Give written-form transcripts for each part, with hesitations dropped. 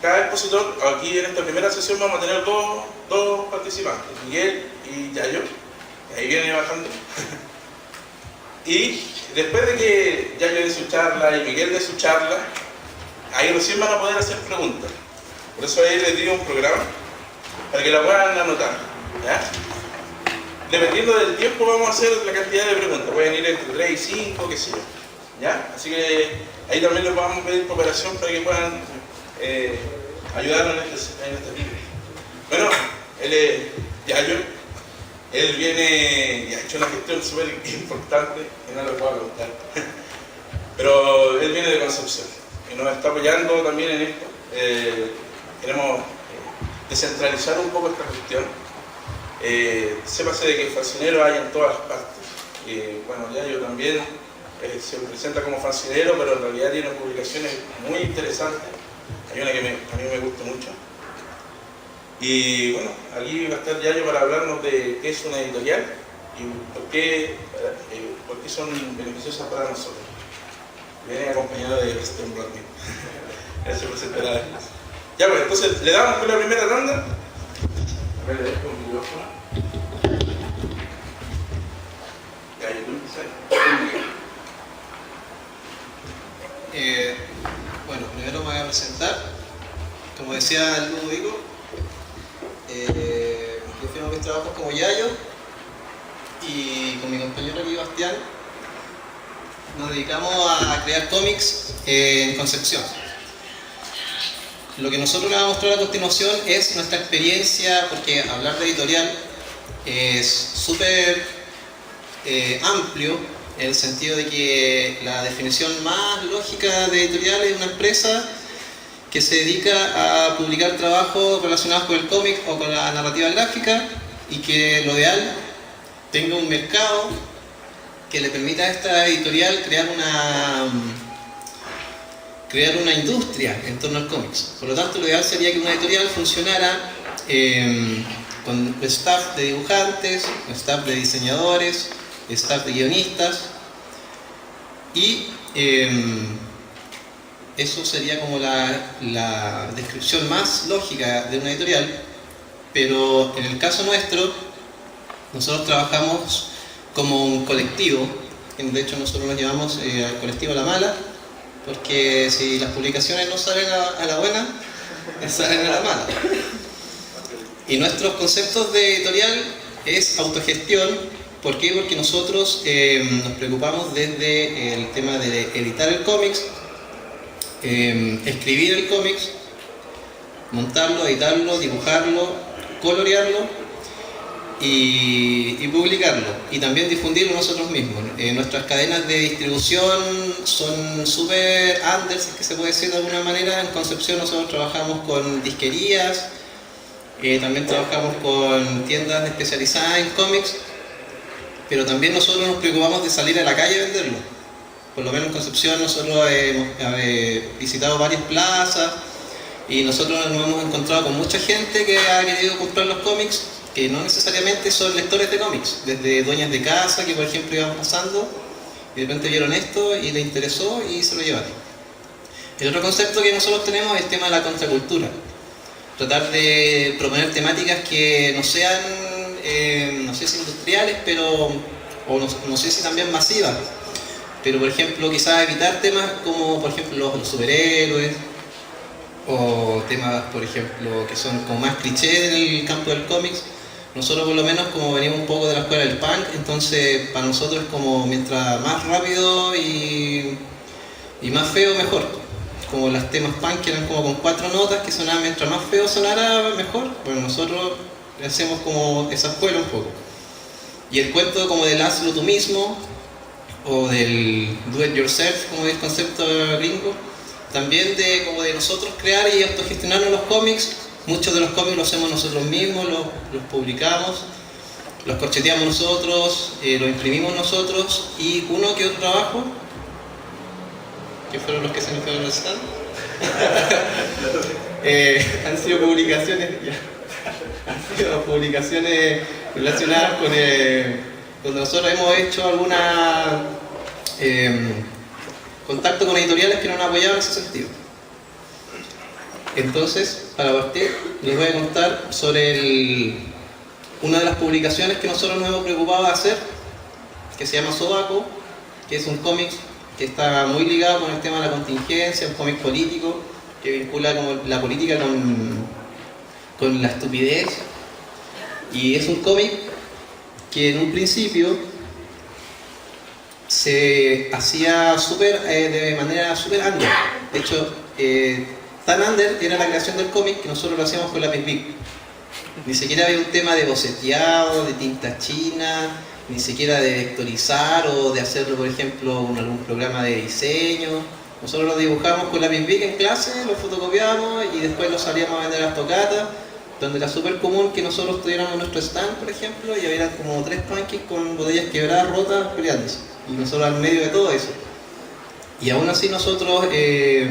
Cada expositor, aquí en esta primera sesión vamos a tener dos participantes, Miguel y Yayo, ahí viene bajando. Y después de que Yayo dé su charla y Miguel dé su charla, ahí recién van a poder hacer preguntas. Por eso ahí les di un programa para que la puedan anotar, ¿ya? Dependiendo del tiempo vamos a hacer la cantidad de preguntas, pueden ir entre 3 y 5, qué sé yo, ¿ya? Así que ahí también les vamos a pedir cooperación para que puedan ayudarnos en este libro. Bueno, él es Yayo, él viene y ha hecho una gestión súper importante que no le puedo contar, pero él viene de Concepción y nos está apoyando también en esto. Queremos descentralizar un poco esta cuestión. Sépase de que fanzineros hay en todas partes. Bueno, Yayo también se presenta como fanzinero, pero en realidad tiene publicaciones muy interesantes. Hay una que a mí me gusta mucho. Y bueno, aquí va a estar Yayo para hablarnos de qué es una editorial y por qué son beneficiosas para nosotros. Viene acompañado de Kristen Rodney. Él se presentará después. Ya pues, entonces le damos con la primera tanda. A ver, le dejo un micrófono. Yayo, tú empiezas. Bueno, primero me voy a presentar. Como decía Ludovico, yo firmo mis trabajos como Yayo y con mi compañero aquí Bastián nos dedicamos a crear cómics en Concepción. Lo que nosotros les vamos a mostrar a continuación es nuestra experiencia, porque hablar de editorial es súper amplio, en el sentido de que la definición más lógica de editorial es una empresa que se dedica a publicar trabajos relacionados con el cómic o con la narrativa gráfica y que lo ideal tenga un mercado que le permita a esta editorial crear una industria en torno al cómics. Por lo tanto, lo ideal sería que una editorial funcionara con staff de dibujantes, staff de diseñadores, staff de guionistas y eso sería como la descripción más lógica de una editorial. Pero en el caso nuestro, nosotros trabajamos como un colectivo. De hecho, nosotros nos llamamos al colectivo La Mala, porque si las publicaciones no salen a la buena, salen a la mala. Y nuestros conceptos de editorial es autogestión. ¿Por qué? Porque nosotros nos preocupamos desde el tema de editar el cómics, escribir el cómics, montarlo, editarlo, dibujarlo, colorearlo y publicarlo, y también difundirlo nosotros mismos. Nuestras cadenas de distribución son súper under, si es que se puede decir de alguna manera. En Concepción nosotros trabajamos con disquerías, también trabajamos con tiendas especializadas en cómics, pero también nosotros nos preocupamos de salir a la calle a venderlo. Por lo menos en Concepción nosotros hemos visitado varias plazas y nosotros nos hemos encontrado con mucha gente que ha querido comprar los cómics, que no necesariamente son lectores de cómics, desde dueñas de casa que por ejemplo iban pasando y de repente vieron esto y les interesó y se lo llevaron. El otro concepto que nosotros tenemos es el tema de la contracultura. Tratar de proponer temáticas que no sean, no sé si industriales, o no sé si también masivas. Pero por ejemplo, quizás evitar temas como por ejemplo los superhéroes, o temas por ejemplo que son como más clichés en el campo del cómics. Nosotros por lo menos, como venimos un poco de la escuela del punk, entonces para nosotros es como mientras más rápido y más feo mejor. Como los temas punk que eran como con 4 notas que sonaban, mientras más feo sonara mejor. Bueno, nosotros le hacemos como esa escuela un poco. Y el cuento como del hazlo tú mismo, o del do it yourself, como es el concepto gringo, también como de nosotros crear y autogestionarnos los cómics. Muchos de los cómics los hacemos nosotros mismos, los publicamos, los corcheteamos nosotros, los imprimimos nosotros, y uno que otro trabajo, que fueron los que se me fueron al stand, han sido publicaciones relacionadas con donde nosotros hemos hecho alguna contacto con editoriales que nos han apoyado en ese sentido. Entonces, para partir, les voy a contar sobre una de las publicaciones que nosotros nos hemos preocupado de hacer, que se llama Sobaco, que es un cómic que está muy ligado con el tema de la contingencia, un cómic político que vincula como la política con la estupidez. Y es un cómic que en un principio se hacía de manera súper under. De hecho, tan under era la creación del cómic que nosotros lo hacíamos con lápiz Bic. Ni siquiera había un tema de boceteado, de tinta china, ni siquiera de vectorizar o de hacerlo, por ejemplo, en algún programa de diseño. Nosotros lo dibujamos con lápiz Bic en clase, lo fotocopiamos y después lo salíamos a vender a las tocatas, donde era súper común que nosotros tuviéramos nuestro stand, por ejemplo, y había como 3 punkies con botellas quebradas, rotas, peleándose. Y nosotros al medio de todo eso. Y aún así nosotros, de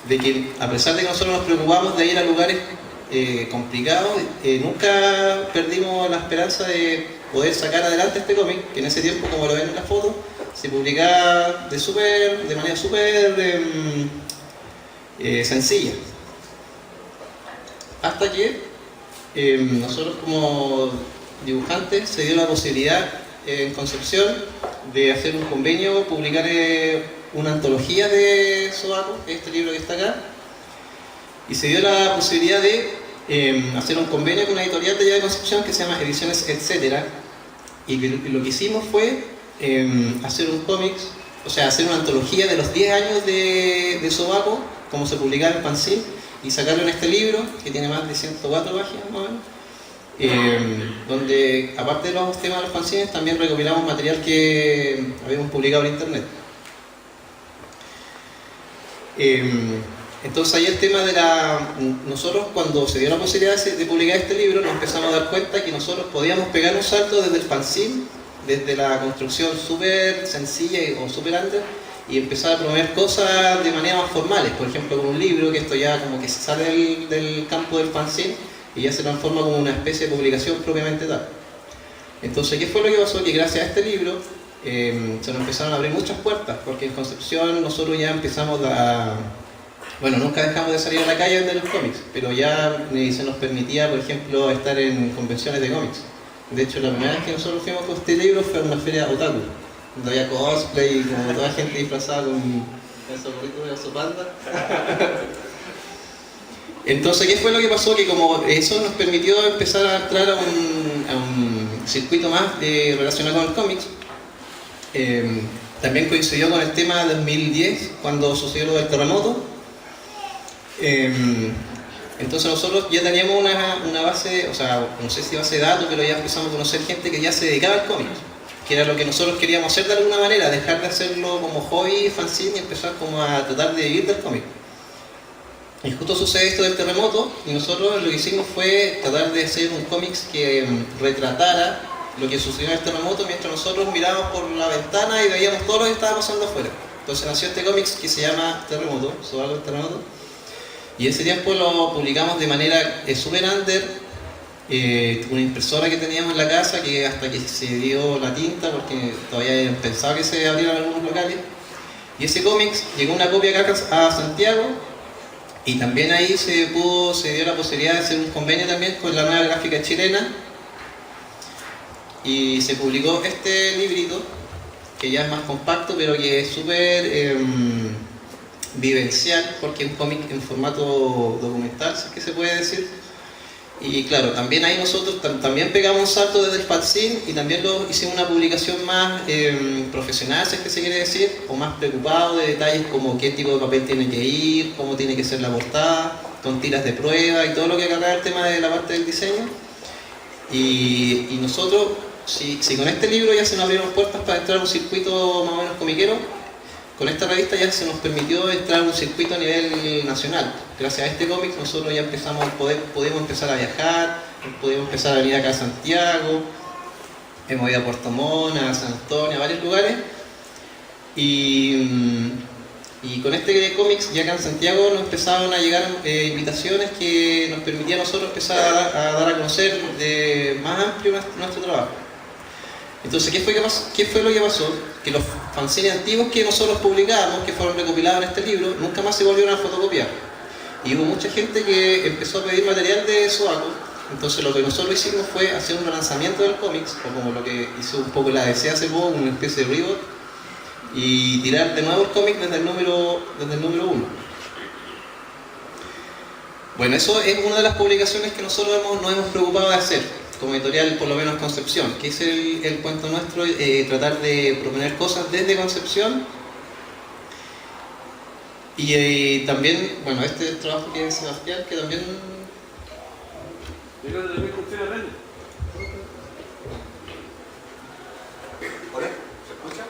que a pesar de que nosotros nos preocupamos de ir a lugares complicados, nunca perdimos la esperanza de poder sacar adelante este cómic, que en ese tiempo, como lo ven en la foto, se publicaba de manera súper sencilla. Hasta que nosotros como dibujantes se dio la posibilidad en Concepción de hacer un convenio, publicar una antología de Sobaco, este libro que está acá, y se dio la posibilidad de hacer un convenio con una editorial de allá de Concepción que se llama Ediciones Etcétera, y lo que hicimos fue hacer un cómic, o sea, hacer una antología de los 10 años de Sobaco, como se publicaba en fanzine, y sacarlo en este libro, que tiene más de 104 páginas más o menos, donde aparte de los temas de los fanzines también recopilamos material que habíamos publicado en internet. Entonces ahí el tema de nosotros cuando se dio la posibilidad de publicar este libro nos empezamos a dar cuenta que nosotros podíamos pegar un salto desde el fanzine, desde la construcción súper sencilla o súper under, y empezar a promover cosas de manera más formales, por ejemplo con un libro, que esto ya como que sale del campo del fanzine y ya se transforma como una especie de publicación propiamente tal. Entonces, ¿qué fue lo que pasó? Que gracias a este libro se nos empezaron a abrir muchas puertas, porque en Concepción nosotros ya empezamos bueno, nunca dejamos de salir a la calle a vender los cómics, pero ya se nos permitía, por ejemplo, estar en convenciones de cómics. De hecho, la primera vez que nosotros fuimos con este libro fue a una feria otaku, donde había cosplay y como toda gente disfrazada con esos gorritos de oso panda. Entonces, ¿qué fue lo que pasó? Que como eso nos permitió empezar a entrar a un circuito más relacionado con el cómics, también coincidió con el tema de 2010, cuando sucedió lo del terremoto. Entonces nosotros ya teníamos una base, o sea, no sé si base de datos, pero ya empezamos a conocer gente que ya se dedicaba al cómic, que era lo que nosotros queríamos hacer de alguna manera, dejar de hacerlo como hobby, fanzine, y empezar como a tratar de vivir del cómic. Y justo sucede esto del terremoto, y nosotros lo que hicimos fue tratar de hacer un cómic que retratara lo que sucedió en el terremoto, mientras nosotros mirábamos por la ventana y veíamos todo lo que estaba pasando afuera. Entonces nació este cómic que se llama Terremoto, Sobaco el Terremoto, y ese tiempo lo publicamos de manera super under, una impresora que teníamos en la casa, que hasta que se dio la tinta, porque todavía pensaba que se abrieran algunos locales, y ese cómic llegó una copia acá a Santiago, y también ahí se dio la posibilidad de hacer un convenio también con la nueva gráfica chilena, y se publicó este librito, que ya es más compacto, pero que es súper vivencial, porque es un cómic en formato documental, si es que se puede decir. Y claro, también ahí nosotros también pegamos un salto desde el fanzine y también hicimos una publicación más profesional, si es que se quiere decir, o más preocupado de detalles como qué tipo de papel tiene que ir, cómo tiene que ser la portada, con tiras de prueba y todo lo que acarrea el tema de la parte del diseño. Y nosotros, si con este libro ya se nos abrieron puertas para entrar a un circuito más o menos comiquero, con esta revista ya se nos permitió entrar a un circuito a nivel nacional. Gracias a este cómic nosotros ya pudimos empezar a viajar, pudimos empezar a venir acá a Santiago, hemos ido a Puerto Montt, a San Antonio, a varios lugares. Y con este cómic ya acá en Santiago nos empezaron a llegar invitaciones que nos permitían a nosotros empezar a dar a conocer más amplio nuestro trabajo. Entonces, ¿qué fue lo que pasó? Que los fanzines antiguos que nosotros publicábamos, que fueron recopilados en este libro, nunca más se volvieron a fotocopiar. Y hubo mucha gente que empezó a pedir material de Sobaco. Entonces lo que nosotros hicimos fue hacer un relanzamiento del cómics, o como lo que hizo un poco la DC hace poco, una especie de reboot, y tirar de nuevo el cómic desde el número 1. Bueno, eso es una de las publicaciones que nosotros nos hemos preocupado de hacer, como editorial, por lo menos Concepción, que es el cuento nuestro, tratar de proponer cosas desde Concepción. Y también, bueno, este trabajo que es Sebastián, que también... ¿Hola? ¿Se escucha?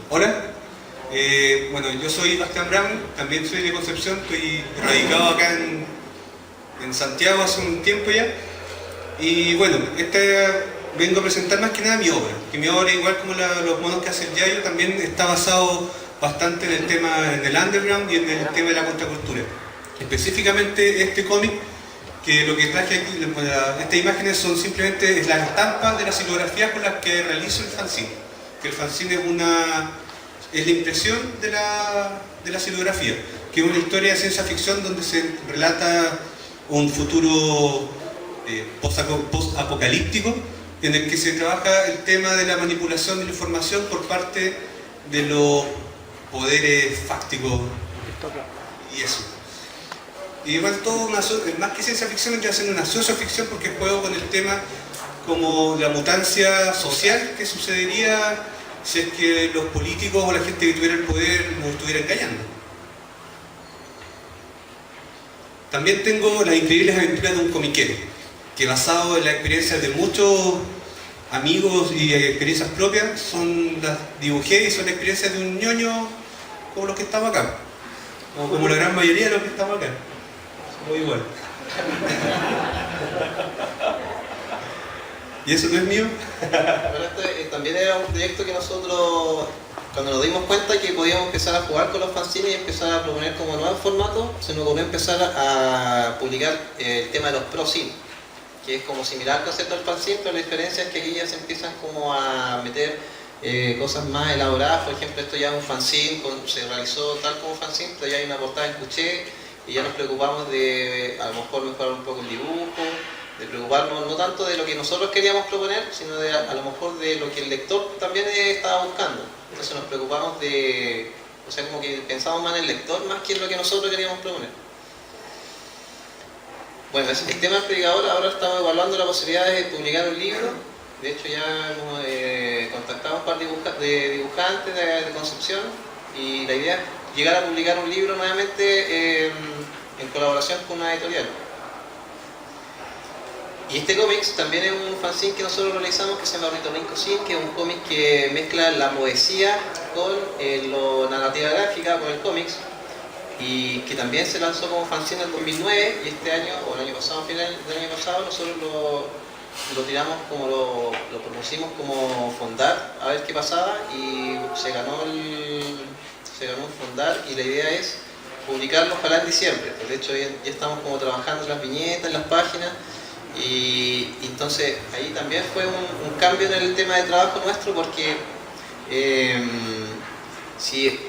Hola, bueno, yo soy Bastián Brown, también soy de Concepción, estoy radicado acá en Santiago hace un tiempo ya. Y bueno, vengo a presentar más que nada mi obra, que mi obra, igual como los monos que hace el Yayo, también está basado bastante en el tema del underground y en el tema de la contracultura. Específicamente este cómic, que lo que traje aquí, estas imágenes son simplemente las estampas de las silografías con las que realizo el fanzine. Que el fanzine es la impresión de la silografía, que es una historia de ciencia ficción donde se relata un futuro post-apocalíptico en el que se trabaja el tema de la manipulación de la información por parte de los poderes fácticos y eso. Y bueno, todo más que ciencia ficción, ya hacen una socioficción porque juego con el tema como la mutancia social que sucedería si es que los políticos o la gente que tuviera el poder nos estuviera engañando. También tengo las increíbles aventuras de un comiquero, que basado en la experiencia de muchos amigos y experiencias propias, las dibujé y son las experiencias de un ñoño como los que estamos acá, o como la gran mayoría de los que estamos acá. Somos igual. ¿Y eso no es mío? Bueno, este también era un proyecto que nosotros, cuando nos dimos cuenta que podíamos empezar a jugar con los fanzines y empezar a proponer como nuevos formatos, se nos ocurrió empezar a publicar el tema de los pro-zine, que es como similar al concepto del fanzine, pero la diferencia es que aquí ya se empiezan como a meter cosas más elaboradas. Por ejemplo, esto ya es un fanzine, se realizó tal como fanzine, pero ya hay una portada en cuché y ya nos preocupamos de a lo mejor mejorar un poco el dibujo, de preocuparnos no tanto de lo que nosotros queríamos proponer, sino de a lo mejor de lo que el lector también estaba buscando. Entonces nos preocupamos o sea, como que pensamos más en el lector más que en lo que nosotros queríamos proponer. Bueno, el sistema del predicador, ahora estamos evaluando la posibilidad de publicar un libro. De hecho ya hemos contactado a un par de dibujantes de Concepción y la idea es llegar a publicar un libro nuevamente en colaboración con una editorial. Y este cómic también es un fanzine que nosotros realizamos que se llama Ornitorrinco Zine, que es un cómic que mezcla la poesía con la narrativa gráfica, con el cómics, y que también se lanzó como fanzine en el 2009, y este año, o el año pasado, a final del año pasado, nosotros lo tiramos como lo propusimos como fondar, a ver qué pasaba, y se ganó un fondar, y la idea es publicarlo ojalá en diciembre. De hecho ya estamos como trabajando en las viñetas, en las páginas, y entonces ahí también fue un cambio en el tema de trabajo nuestro, porque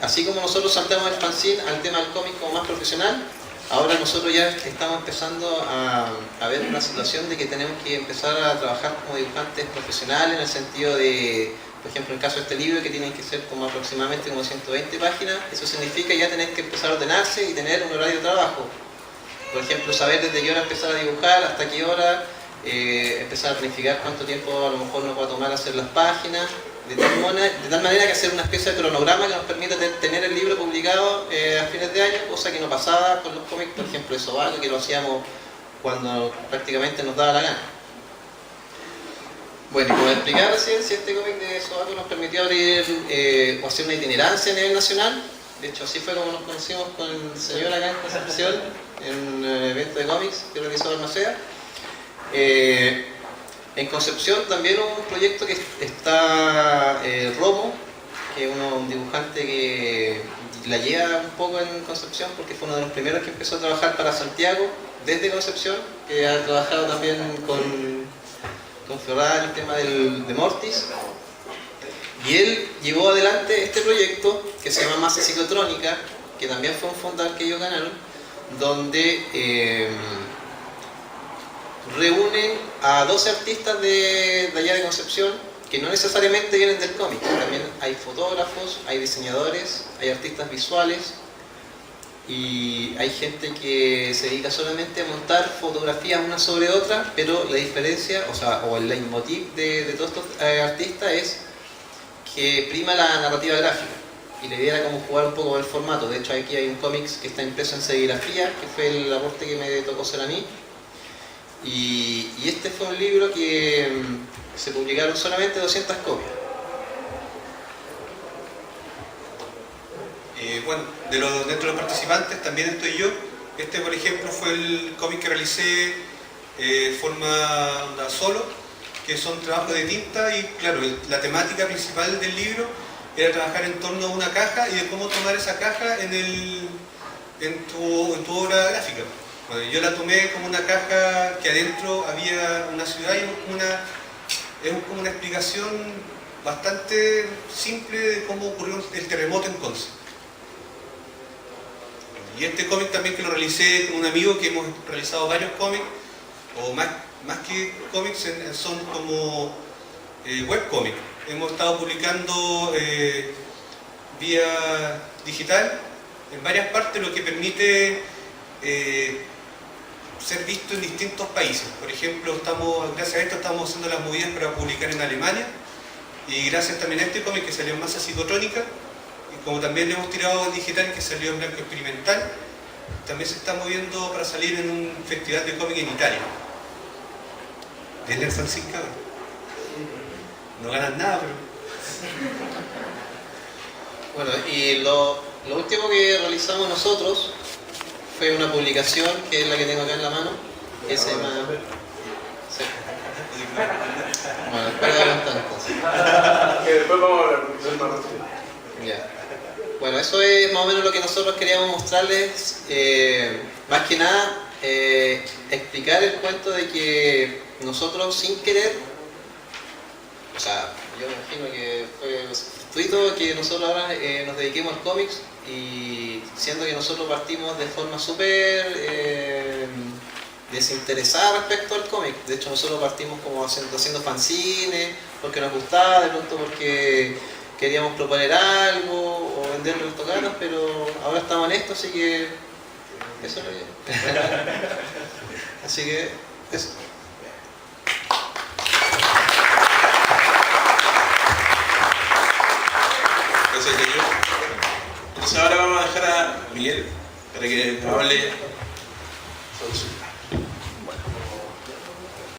así como nosotros saltamos el fanzine al tema del cómic como más profesional, ahora nosotros ya estamos empezando a ver una situación de que tenemos que empezar a trabajar como dibujantes profesionales, en el sentido de, por ejemplo, en el caso de este libro, que tienen que ser como aproximadamente como 120 páginas, eso significa ya tener que empezar a ordenarse y tener un horario de trabajo. Por ejemplo, saber desde qué hora empezar a dibujar, hasta qué hora, empezar a planificar cuánto tiempo a lo mejor nos va a tomar hacer las páginas, de tal manera que hacer una especie de cronograma que nos permita tener el libro publicado a fines de año, cosa que no pasaba con los cómics, por ejemplo, de Sobaco, que lo hacíamos cuando prácticamente nos daba la gana. Bueno, y como explicaba recién, si este cómic de Sobaco nos permitió abrir o hacer una itinerancia a nivel nacional. De hecho, así fue como nos conocimos con el señor acá en Concepción, en el evento de cómics que realizó Balmaceda. En Concepción también hubo un proyecto que está Romo, que es un dibujante que la lleva un poco en Concepción, porque fue uno de los primeros que empezó a trabajar para Santiago desde Concepción, que ha trabajado también con Ferrari el tema de Mortis. Y él llevó adelante este proyecto que se llama Masa Psicotrónica, que también fue un fondar que ellos ganaron, donde reúnen a 12 artistas de allá de Concepción, que no necesariamente vienen del cómic, también hay fotógrafos, hay diseñadores, hay artistas visuales, y hay gente que se dedica solamente a montar fotografías una sobre otra, pero la diferencia, o el leitmotiv de todos estos artistas es que prima la narrativa gráfica, y la idea era como jugar un poco con el formato. De hecho, aquí hay un cómic que está impreso en serigrafía, que fue el aporte que me tocó hacer a mí, y este fue un libro que se publicaron solamente 200 copias. Bueno, dentro de los participantes también estoy yo. Este, por ejemplo, fue el cómic que realicé de forma solo, que son trabajos de tinta, y claro, la temática principal del libro era trabajar en torno a una caja y de cómo tomar esa caja en tu obra gráfica. Bueno, yo la tomé como una caja que adentro había una ciudad, y es como una explicación bastante simple de cómo ocurrió el terremoto en Conce. Y este cómic también, que lo realicé con un amigo, que hemos realizado varios cómics, o más que cómics, son como webcómics. Hemos estado publicando vía digital en varias partes, lo que permite ser visto en distintos países. Por ejemplo, gracias a esto estamos haciendo las movidas para publicar en Alemania, y gracias también a este cómic que salió en Masa Psicotrónica, y como también le hemos tirado digital, que salió en blanco experimental, también se está moviendo para salir en un festival de cómic en Italia. Denle al 5, no ganan nada, pero... Bueno, y lo último que realizamos nosotros fue una publicación, que es la que tengo acá en la mano, que se llama... Sí. Bueno, espero adelantar entonces. Que después vamos a hablar, porque soy más rápido. Ya. Bueno, eso es más o menos lo que nosotros queríamos mostrarles. Más que nada, explicar el cuento de que nosotros, sin querer, o sea, yo me imagino que fue fortuito que nosotros ahora nos dediquemos al cómics, y siendo que nosotros partimos de forma súper desinteresada respecto al cómic. De hecho, nosotros partimos como haciendo fanzines, porque nos gustaba, de pronto porque queríamos proponer algo o venderlo en tocatas, pero ahora estamos en esto, así que eso es lo que... Así que eso. Gracias, Yayo. Entonces ahora vamos a dejar a Miguel para que nos hable sobre su...